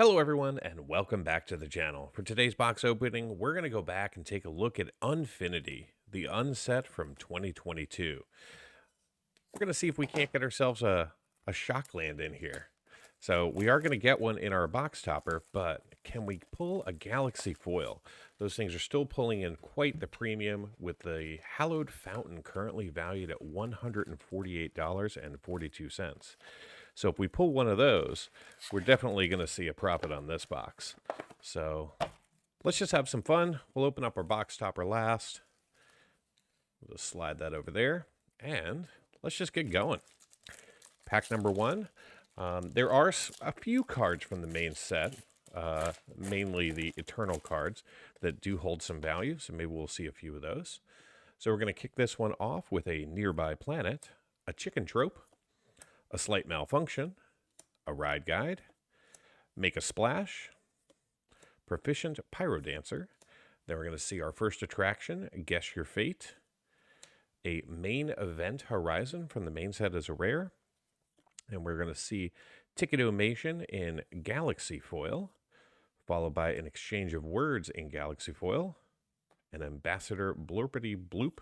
Hello everyone and welcome back to the channel. For today's box opening, we're going to go back and take a look at Unfinity, the unset from 2022. We're going to see if we can't get ourselves a shock land in here. So we are going to get one in our box topper, but can we pull a Galaxy foil? Those things are still pulling in quite the premium, with the Hallowed Fountain currently valued at $148.42. So if we pull one of those, we're definitely going to see a profit on this box. So let's just have some fun. We'll open up our box topper last. We'll just slide that over there, and let's just get going. Pack number one. There are a few cards from the main set, mainly the Eternal cards, that do hold some value, so maybe we'll see a few of those. So we're going to kick this one off with a Nearby Planet, a Chicken Trope, a Slight Malfunction, a Ride Guide, Make a Splash, Proficient Pyro Dancer. Then we're going to see our first attraction, Guess Your Fate, a Main Event Horizon from the main set as a rare, and we're going to see Ticket-O-Mation in Galaxy Foil, followed by an Exchange of Words in Galaxy Foil, an Ambassador Blurpity Bloop.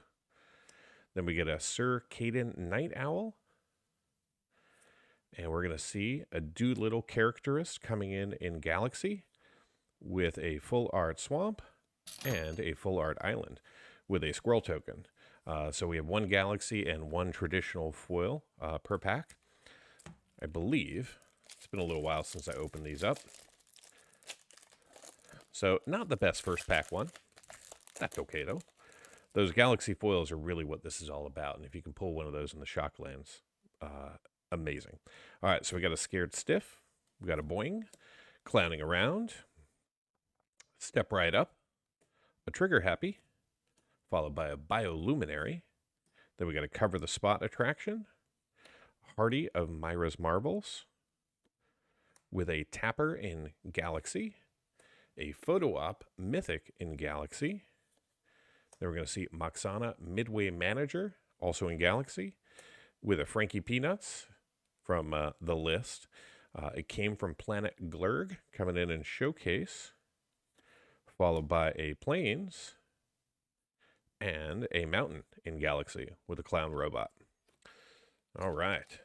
Then we get a Sir Caden Night Owl, and we're going to see a Doolittle Characterist coming in Galaxy with a full art swamp and a full art island with a squirrel token. So we have one Galaxy and one traditional foil per pack. I believe it's been a little while since I opened these up. So not the best first pack one. That's okay though. Those Galaxy foils are really what this is all about. And if you can pull one of those in the Shocklands, amazing. All right, so we got a Scared Stiff. We got a Boing, Clowning Around, Step Right Up, a Trigger Happy, followed by a Bioluminary. Then we got a Cover the Spot attraction, Hardy of Myra's Marvels, with a Tapper in Galaxy, a Photo Op Mythic in Galaxy. Then we're going to see Moxana Midway Manager, also in Galaxy, with a Frankie Peanuts from the list. It came from Planet Glurg, coming in Showcase, followed by a Plains and a Mountain in Galaxy with a Clown Robot. All right.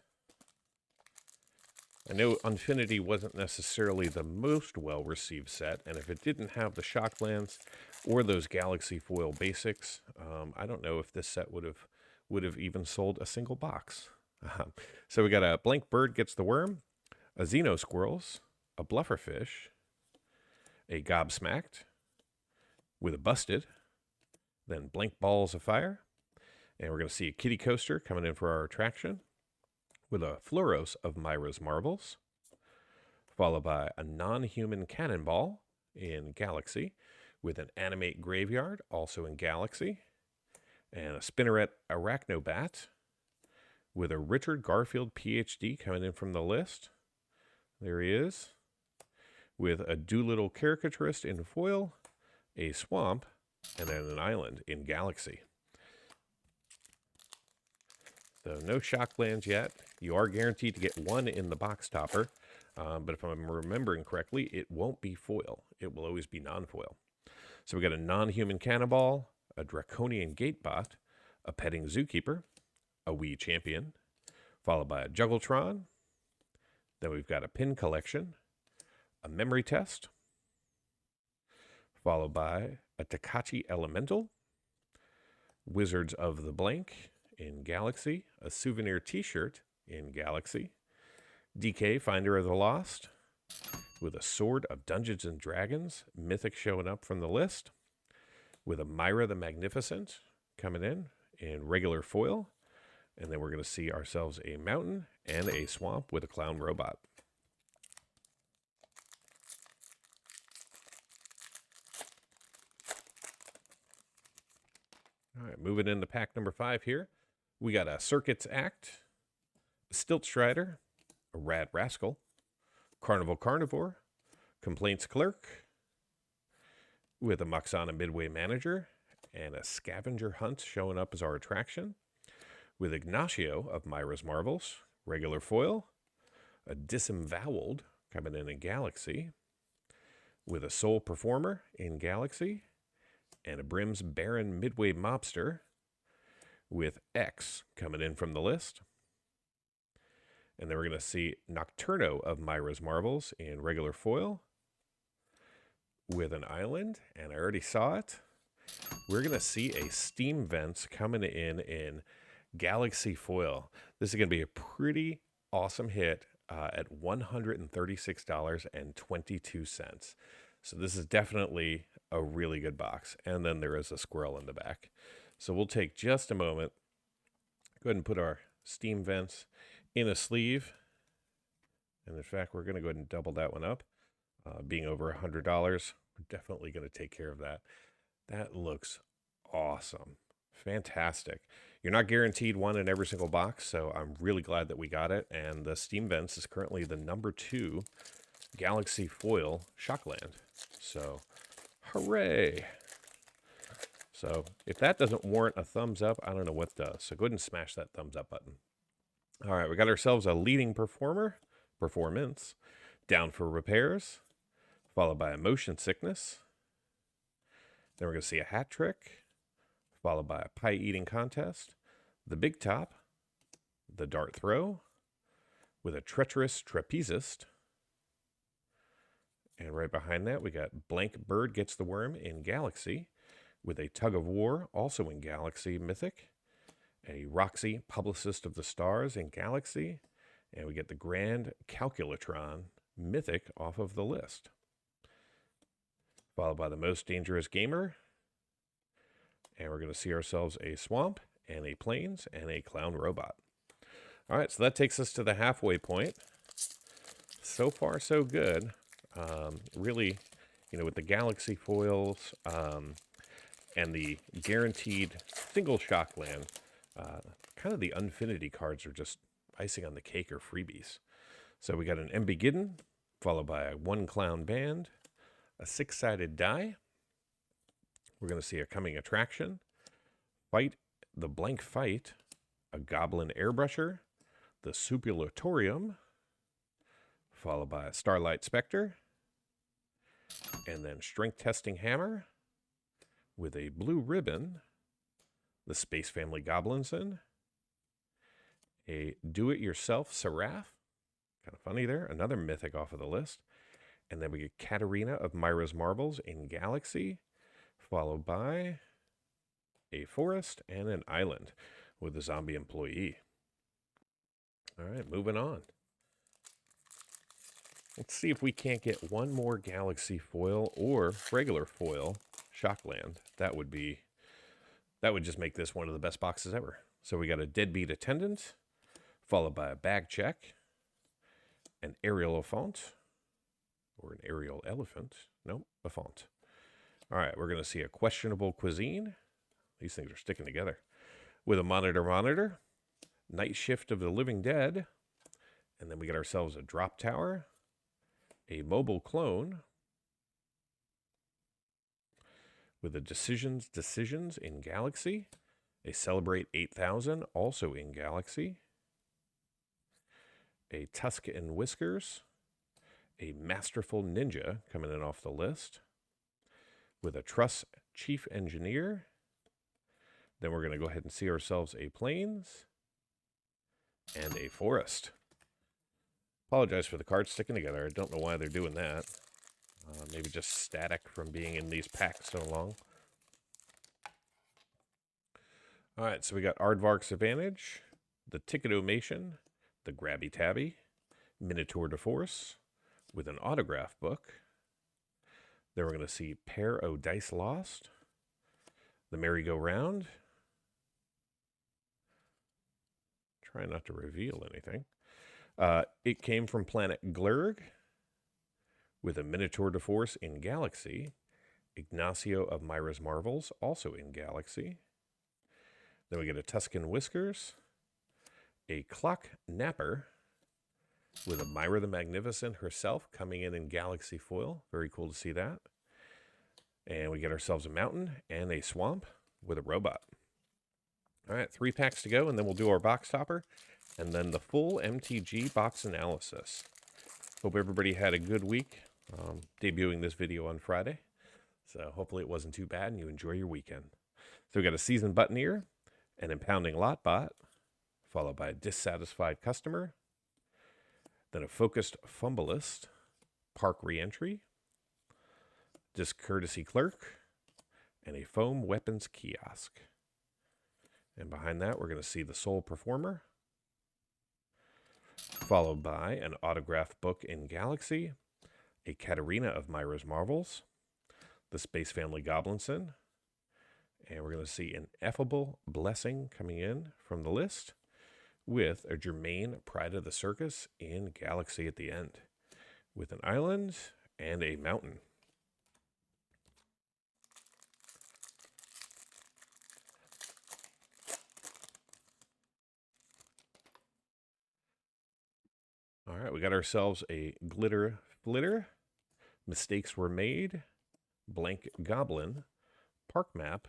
I know Unfinity wasn't necessarily the most well-received set, and if it didn't have the Shocklands or those Galaxy foil basics, I don't know if this set would have even sold a single box. So we got a Blank Bird Gets the Worm, a Xeno Squirrels, a Blufferfish, a Gobsmacked with a Busted, then Blank Balls of Fire, and we're going to see a Kitty Coaster coming in for our attraction with a Fluoros of Myra's Marvels, followed by a Non-Human Cannonball in Galaxy with an Animate Graveyard, also in Galaxy, and a Spinneret Arachnobat with a Richard Garfield PhD coming in from the list. There he is. With a Doolittle Caricaturist in foil, a Swamp, and then an Island in Galaxy. So no Shocklands yet. You are guaranteed to get one in the box topper, but if I'm remembering correctly, it won't be foil. It will always be non-foil. So we got a Non-Human Cannonball, a Draconian Gatebot, a Petting Zookeeper, a Wii Champion, followed by a Juggletron. Then we've got a Pin Collection, a Memory Test, followed by a Takachi Elemental, Wizards of the Blank in Galaxy, a Souvenir T-shirt in Galaxy, DK Finder of the Lost, with a Sword of Dungeons and Dragons, Mythic showing up from the list, with a Myra the Magnificent coming in regular foil, and then we're going to see ourselves a Mountain and a Swamp with a Clown Robot. All right, moving into pack number 5 here. We got a Circuits Act, a Stilt Strider, a Rad Rascal, Carnival Carnivore, Complaints Clerk, with a Moxana Midway Manager, and a Scavenger Hunt showing up as our attraction, with Ignacio of Myra's Marvels, regular foil, a Disemboweled coming in Galaxy, with a Soul Performer in Galaxy, and a Brim's Baron Midway Mobster with X coming in from the list. And then we're going to see Nocturno of Myra's Marvels in regular foil with an island, and I already saw it. We're going to see a Steam Vents coming in Galaxy foil. This is going to be a pretty awesome hit at $136.22. So this is definitely a really good box. And then there is a squirrel in the back. So we'll take just a moment. Go ahead and put our Steam Vents in a sleeve. And in fact, we're going to go ahead and double that one up. Being over $100, we're definitely going to take care of that. That looks awesome. Fantastic. You're not guaranteed one in every single box, so I'm really glad that we got it. And the Steam Vents is currently the #2 Galaxy Foil Shockland. So, hooray. So, if that doesn't warrant a thumbs up, I don't know what does. So, go ahead and smash that thumbs up button. All right, we got ourselves a Leading Performance, Down for Repairs, followed by a Motion Sickness. Then we're going to see a Hat Trick, followed by a Pie Eating Contest, the Big Top, the Dart Throw, with a Treacherous Trapezist. And right behind that, we got Blank Bird Gets the Worm in Galaxy, with a Tug of War, also in Galaxy Mythic, a Roxy, Publicist of the Stars in Galaxy, and we get the Grand Calculatron Mythic off of the list. Followed by the Most Dangerous Gamer, and we're going to see ourselves a Swamp, and a Plains, and a Clown Robot. All right, so that takes us to the halfway point. So far, so good. Really, with the Galaxy foils and the guaranteed single Shockland, kind of the Unfinity cards are just icing on the cake or freebies. So we got an Embigidden, followed by a One Clown Band, a Six-Sided Die. We're going to see a Coming Attraction, the Blank Fight, a Goblin Airbrusher, the Supulatorium, followed by a Starlight Spectre, and then Strength Testing Hammer with a Blue Ribbon, the Space Family Goblinson, a Do-It-Yourself Seraph, kind of funny there, another Mythic off of the list, and then we get Katarina of Myra's Marvels in Galaxy, followed by a Forest and an Island with a Zombie Employee. All right, moving on. Let's see if we can't get one more Galaxy foil or regular foil Shockland. That would just make this one of the best boxes ever. So we got a Deadbeat Attendant, followed by a Bag Check, an Aerial Elephant, or an Aerial Elephant. Nope, a font. All right, we're going to see a Questionable Cuisine. These things are sticking together. With a Monitor, Night Shift of the Living Dead, and then we get ourselves a Drop Tower, a Mobile Clone, with a Decisions in Galaxy, a Celebrate 8000, also in Galaxy, a Tusk and Whiskers, a Masterful Ninja coming in off the list, with a Truss Chief Engineer. Then we're going to go ahead and see ourselves a Plains and a Forest. Apologize for the cards sticking together. I don't know why they're doing that. Maybe just static from being in these packs so long. All right, so we got Aardvark's Advantage, the Ticket-O-Mation, the Grabby Tabby, Minotaur de Force, with an autograph book. Then we're going to see Pair o' Dice Lost, the Merry-Go-Round. Try not to reveal anything. It came from Planet Glurg, with a Minotaur de Force in Galaxy, Ignacio of Myra's Marvels, also in Galaxy. Then we get a Tuscan Whiskers, a Clock Napper, with a Myra the Magnificent herself coming in Galaxy foil. Very cool to see that. And we get ourselves a Mountain and a Swamp with a Robot. All right, 3 packs to go, and then we'll do our box topper, and then the full MTG box analysis. Hope everybody had a good week. Debuting this video on Friday, so hopefully it wasn't too bad and you enjoy your weekend. So we got a seasoned buttoneer, an impounding lot bot, followed by a dissatisfied customer, then a focused fumbleist, park reentry, discourtesy clerk, and a foam weapons kiosk. And behind that, we're going to see the sole performer, followed by an autograph book in Galaxy, a Katarina of Myra's Marvels, the Space Family Goblinson, and we're going to see an Effable Blessing coming in from the list with a Germain Pride of the Circus in Galaxy at the end, with an island and a mountain. All right, we got ourselves a Glitter Flitter, Mistakes Were Made, Blank Goblin, Park Map,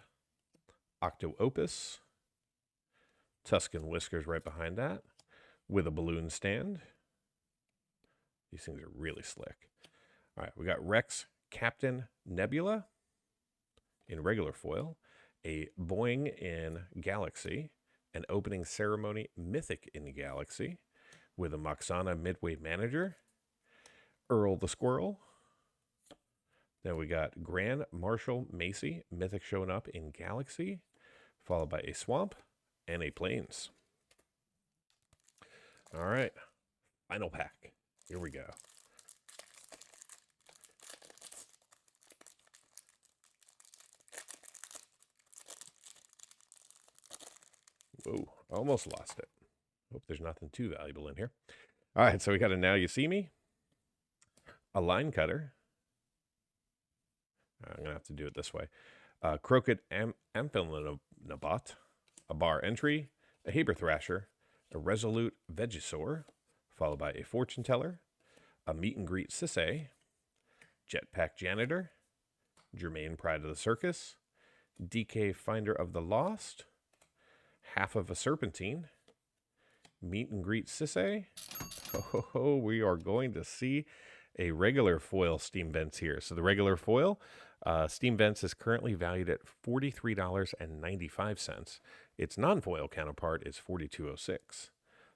Octo Opus, Tuscan Whiskers right behind that, with a balloon stand. These things are really slick. All right, we got Rex Captain Nebula in regular foil, a Boing in Galaxy, an Opening Ceremony Mythic in Galaxy, with a Moxana Midway Manager, Earl the Squirrel. Then we got Grand Marshal Macy, Mythic showing up in Galaxy, followed by a Swamp and a Plains. All right, final pack. Here we go. Whoa, almost lost it. Hope there's nothing too valuable in here. All right, so we got a Now You See Me, a Line Cutter. I'm going to have to do it this way. Crooked Amphilinobot, a Bar Entry, a Haber Thrasher, a Resolute Vegisaur, followed by a Fortune Teller, a Meet and Greet Sisay, Jetpack Janitor, Germain Pride of the Circus, DK Finder of the Lost, half of a Serpentine, Meet and Greet Sisay. Oh, we are going to see a regular foil Steam Vents here. So the regular foil Steam Vents is currently valued at $43.95. Its non-foil counterpart is $42.06.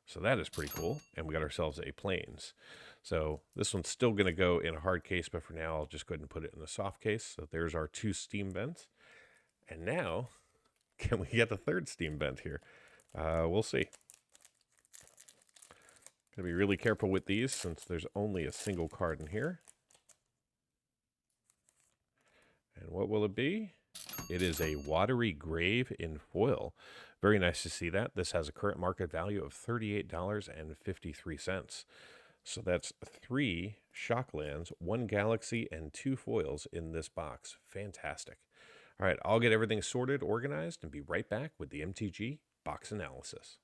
So that is pretty cool. And we got ourselves a Plains. So this one's still going to go in a hard case, but for now I'll just go ahead and put it in a soft case. So there's our 2 Steam Vents. And now, can we get the 3rd Steam Vent here? We'll see. Gotta be really careful with these since there's only a single card in here. And what will it be? It is a Watery Grave in foil. Very nice to see that. This has a current market value of $38.53. So that's 3 Shocklands, 1 Galaxy, and 2 foils in this box. Fantastic. All right, I'll get everything sorted, organized, and be right back with the MTG box analysis.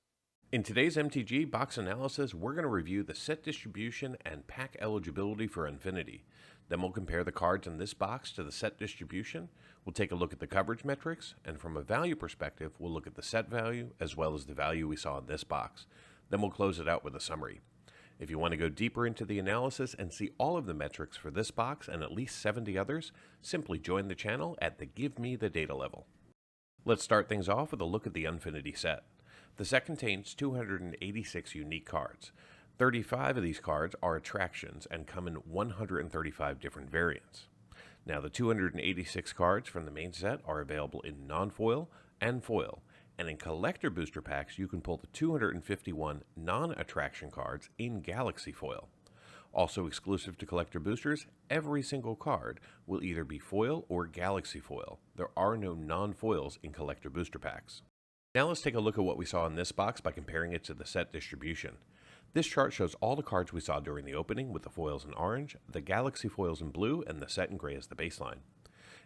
In today's MTG box analysis, we're going to review the set distribution and pack eligibility for Unfinity. Then we'll compare the cards in this box to the set distribution. We'll take a look at the coverage metrics, and from a value perspective, we'll look at the set value as well as the value we saw in this box. Then we'll close it out with a summary. If you want to go deeper into the analysis and see all of the metrics for this box and at least 70 others, simply join the channel at the Give Me the Data level. Let's start things off with a look at the Unfinity set. The set contains 286 unique cards. 35 of these cards are attractions and come in 135 different variants. Now, the 286 cards from the main set are available in non-foil and foil, and in collector booster packs, you can pull the 251 non-attraction cards in Galaxy foil. Also exclusive to collector boosters, every single card will either be foil or Galaxy foil. There are no non-foils in collector booster packs. Now let's take a look at what we saw in this box by comparing it to the set distribution. This chart shows all the cards we saw during the opening with the foils in orange, the Galaxy foils in blue, and the set in gray as the baseline.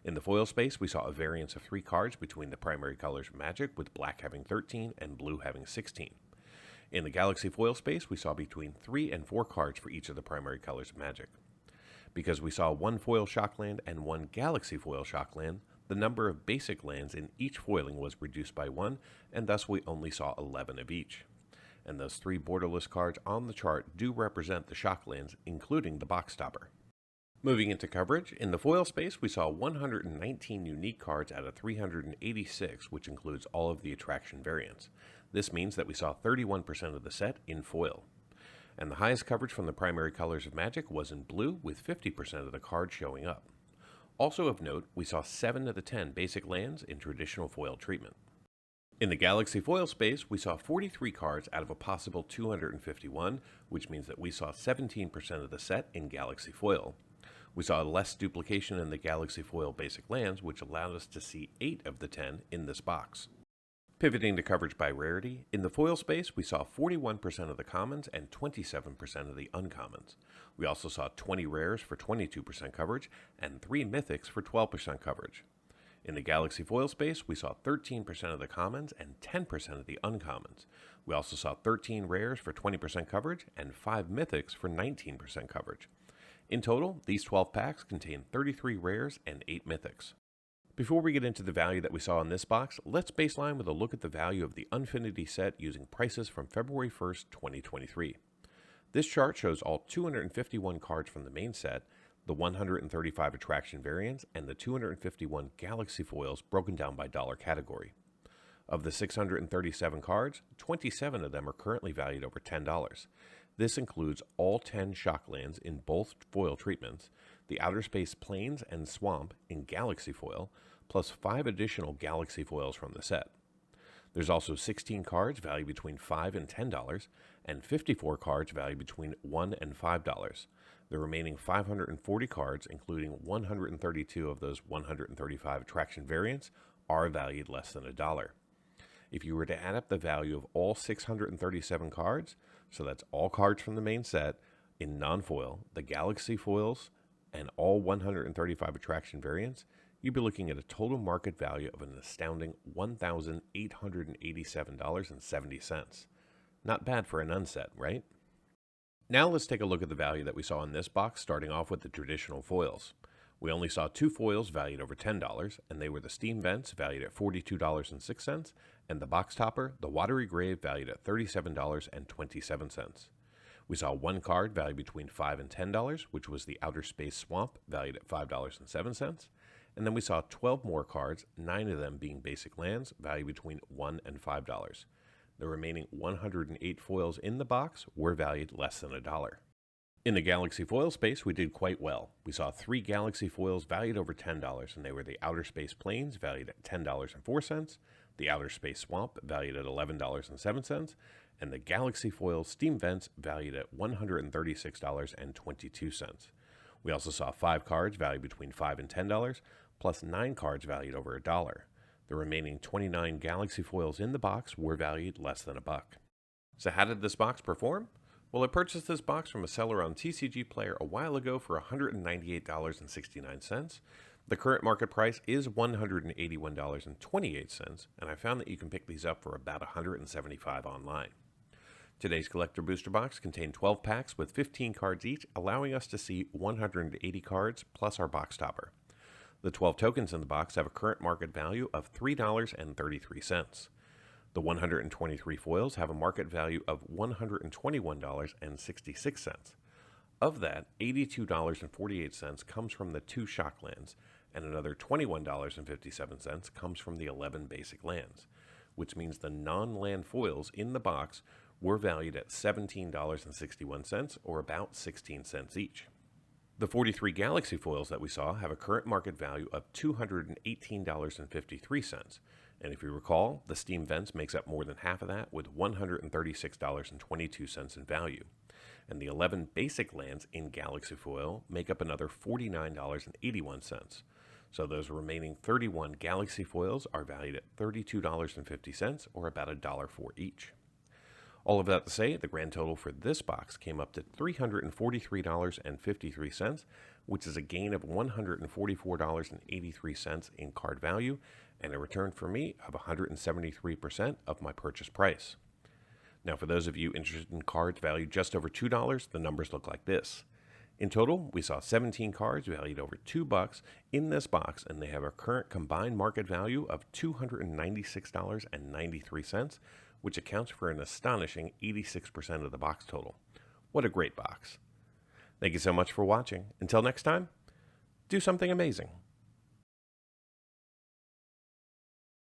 In the foil space, we saw a variance of 3 cards between the primary colors of Magic, with black having 13 and blue having 16. In the Galaxy foil space, we saw between 3 and 4 cards for each of the primary colors of Magic. Because we saw 1 foil Shockland and 1 Galaxy foil Shockland, the number of basic lands in each foiling was reduced by 1, and thus we only saw 11 of each. And those 3 borderless cards on the chart do represent the Shocklands, including the box topper. Moving into coverage, in the foil space, we saw 119 unique cards out of 386, which includes all of the attraction variants. This means that we saw 31% of the set in foil. And the highest coverage from the primary colors of Magic was in blue, with 50% of the cards showing up. Also of note, we saw 7 of the 10 basic lands in traditional foil treatment. In the Galaxy foil space, we saw 43 cards out of a possible 251, which means that we saw 17% of the set in Galaxy foil. We saw less duplication in the Galaxy foil basic lands, which allowed us to see 8 of the 10 in this box. Pivoting to coverage by rarity, in the foil space, we saw 41% of the commons and 27% of the uncommons. We also saw 20 rares for 22% coverage and 3 mythics for 12% coverage. In the Galaxy foil space, we saw 13% of the commons and 10% of the uncommons. We also saw 13 rares for 20% coverage and 5 mythics for 19% coverage. In total, these 12 packs contain 33 rares and 8 mythics. Before we get into the value that we saw in this box, let's baseline with a look at the value of the Unfinity set using prices from February 1st, 2023. This chart shows all 251 cards from the main set, the 135 attraction variants, and the 251 Galaxy foils broken down by dollar category. Of the 637 cards, 27 of them are currently valued over $10. This includes all 10 shock lands in both foil treatments, the Outer Space Plains and Swamp in Galaxy foil, plus 5 additional Galaxy foils from the set. There's also 16 cards valued between $5 and $10, and 54 cards valued between $1 and $5. The remaining 540 cards, including 132 of those 135 attraction variants, are valued less than $1. If you were to add up the value of all 637 cards, so that's all cards from the main set, in non-foil, the Galaxy foils, and all 135 attraction variants, you'd be looking at a total market value of an astounding $1,887.70. Not bad for an unset, right? Now let's take a look at the value that we saw in this box, starting off with the traditional foils. We only saw 2 foils valued over $10, and they were the Steam Vents, valued at $42.06, and the Box Topper, the Watery Grave, valued at $37.27. We saw 1 card valued between $5 and $10, which was the Outer Space Swamp, valued at $5.07, and then we saw 12 more cards, 9 of them being basic lands, valued between $1 and $5. The remaining 108 foils in the box were valued less than $1. In the Galaxy foil space, we did quite well. We saw 3 Galaxy foils valued over $10, and they were the Outer Space Plains, valued at $10.04, the Outer Space Swamp, valued at $11.07, and the Galaxy foil Steam Vents, valued at $136.22. We also saw 5 cards valued between $5 and $10, plus 9 cards valued over $1. The remaining 29 Galaxy foils in the box were valued less than $1. So how did this box perform? Well, I purchased this box from a seller on TCG Player a while ago for $198.69. The current market price is $181.28, and I found that you can pick these up for about $175 online. Today's Collector Booster Box contained 12 packs with 15 cards each, allowing us to see 180 cards plus our box topper. The 12 tokens in the box have a current market value of $3.33. The 123 foils have a market value of $121.66. Of that, $82.48 comes from the 2 shock lands, and another $21.57 comes from the 11 basic lands, which means the non-land foils in the box were valued at $17.61, or about 16 cents each. The 43 Galaxy foils that we saw have a current market value of $218.53, and if you recall, the Steam Vents makes up more than half of that with $136.22 in value. And the 11 basic lands in Galaxy foil make up another $49.81. So those remaining 31 Galaxy foils are valued at $32.50, or about $1 for each. All of that to say, the grand total for this box came up to $343.53, which is a gain of $144.83 in card value, and a return for me of 173% of my purchase price. Now, for those of you interested in cards valued just over $2, the numbers look like this. In total, we saw 17 cards valued over $2 in this box, and they have a current combined market value of $296.93, which accounts for an astonishing 86% of the box total. What a great box. Thank you so much for watching. Until next time, do something amazing.